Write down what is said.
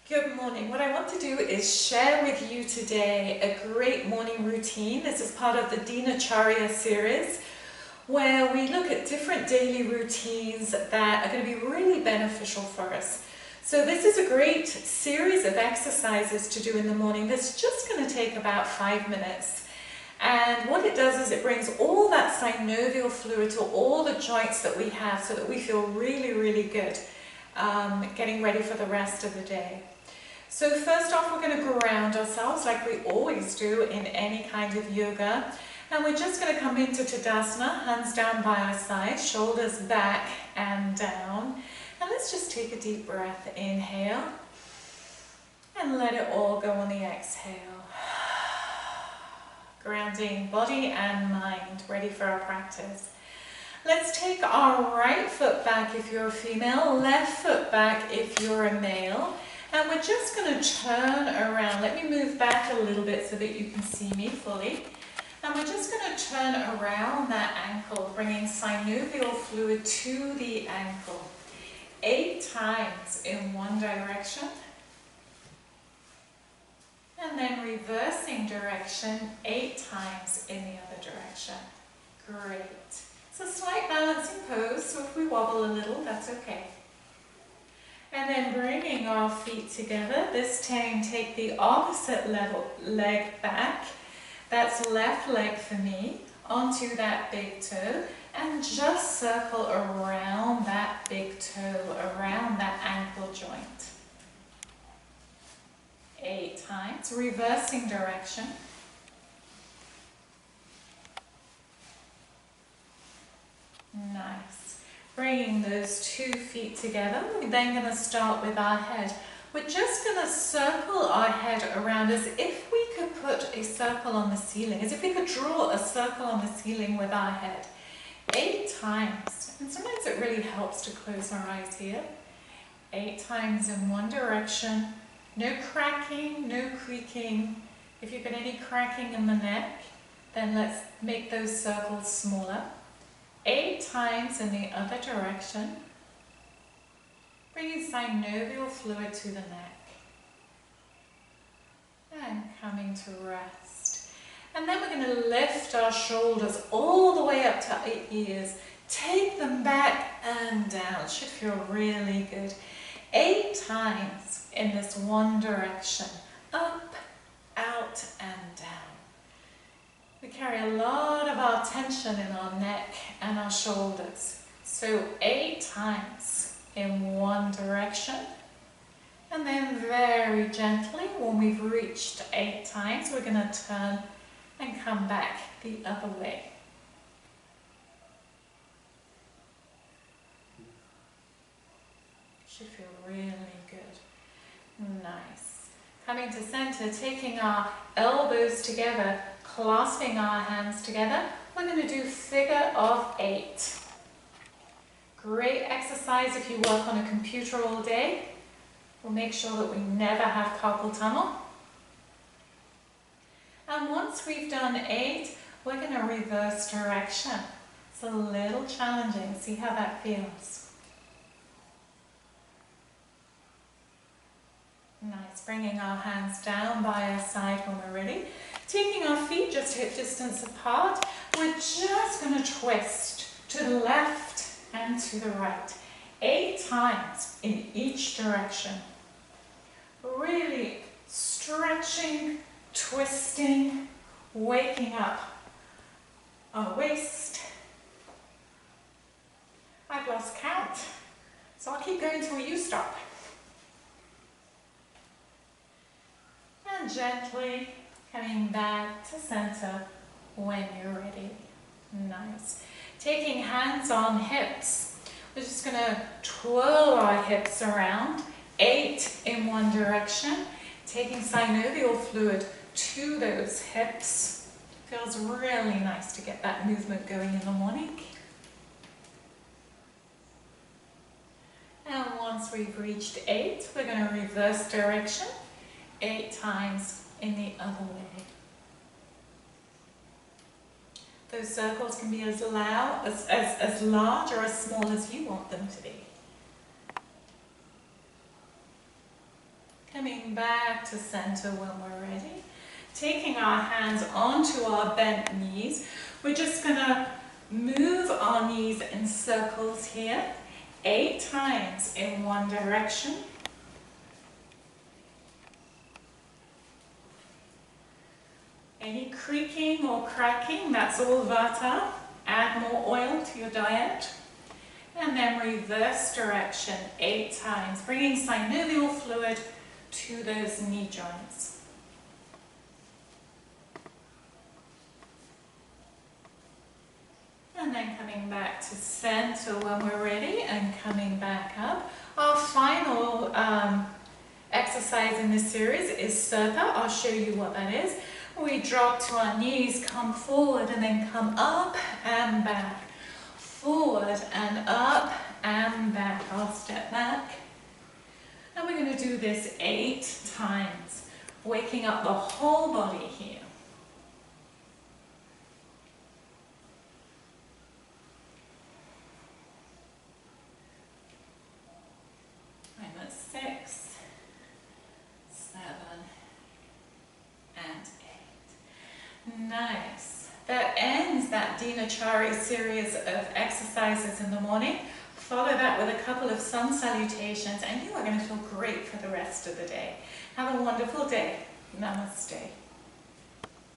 Good morning. What I want to do is share with you today a great morning routine. This is part of the Dinacharya series where we look at different daily routines that are going to be really beneficial for us. So this is a great series of exercises to do in the morning that's just going to take about 5 minutes. And what it does is it brings all that synovial fluid to all the joints that we have so that we feel really, really good getting ready for the rest of the day. So first off, we're going to ground ourselves like we always do in any kind of yoga. And we're just going to come into Tadasana, hands down by our side, shoulders back and down. And let's just take a deep breath. Inhale. And let it all go on the exhale. Grounding body and mind, ready for our practice. Let's take our right foot back if you're a female, left foot back if you're a male. And we're just going to turn around. Let me move back a little bit so that you can see me fully. And we're just going to turn around that ankle, bringing synovial fluid to the ankle. 8 times in one direction. And then reversing direction 8 times in the other direction. Great. It's a slight balancing pose, so if we wobble a little, that's okay. And then bringing our feet together, this time take the opposite leg back, that's left leg for me, onto that big toe, and just circle around that big toe, around that ankle joint. 8 times, reversing direction. Nice. Bringing those 2 feet together, we're then going to start with our head. We're just going to circle our head around as if we could put a circle on the ceiling, as if we could draw a circle on the ceiling with our head. 8 times, and sometimes it really helps to close our eyes here. 8 times in one direction, no cracking, no creaking. If you get any cracking in the neck, then let's make those circles smaller. 8 times in the other direction, bringing synovial fluid to the neck, and coming to rest. And then we're going to lift our shoulders all the way up to our ears, take them back and down. It should feel really good. 8 times in this one direction, up, out and down. We carry a lot of our tension in our neck and our shoulders. So 8 times in one direction. And then very gently, when we've reached 8 times, we're going to turn and come back the other way. Should feel really good. Nice. Coming to center, taking our elbows together, clasping our hands together, we're going to do figure of 8. Great exercise if you work on a computer all day. We'll make sure that we never have carpal tunnel. And once we've done 8, we're going to reverse direction. It's a little challenging. See how that feels. Nice. Bringing our hands down by our side when we're ready. Taking our feet just hip distance apart, we're just going to twist to the left and to the right. 8 times in each direction. Really stretching, twisting, waking up our waist. I've lost count, so I'll keep going until you stop. And gently coming back to center when you're ready. Nice. Taking hands on hips. We're just going to twirl our hips around. 8 in one direction. Taking synovial fluid to those hips. Feels really nice to get that movement going in the morning. And once we've reached 8, we're going to reverse direction. 8 times in the other way. Those circles can be as large or as small as you want them to be. Coming back to center when we're ready. Taking our hands onto our bent knees. We're just going to move our knees in circles here, 8 times in one direction. Any creaking or cracking, that's all vata. Add more oil to your diet. And then reverse direction 8 times, bringing synovial fluid to those knee joints. And then coming back to center when we're ready and coming back up. Our final exercise in this series is Sirpa. I'll show you what that is. We drop to our knees, come forward and then come up and back. Forward and up and back. I'll step back. And we're going to do this 8 times, waking up the whole body here. I'm at 6, 7, and 8. Nice. That ends that Dinacharya series of exercises in the morning. Follow that with a couple of sun salutations and you are going to feel great for the rest of the day. Have a wonderful day. Namaste.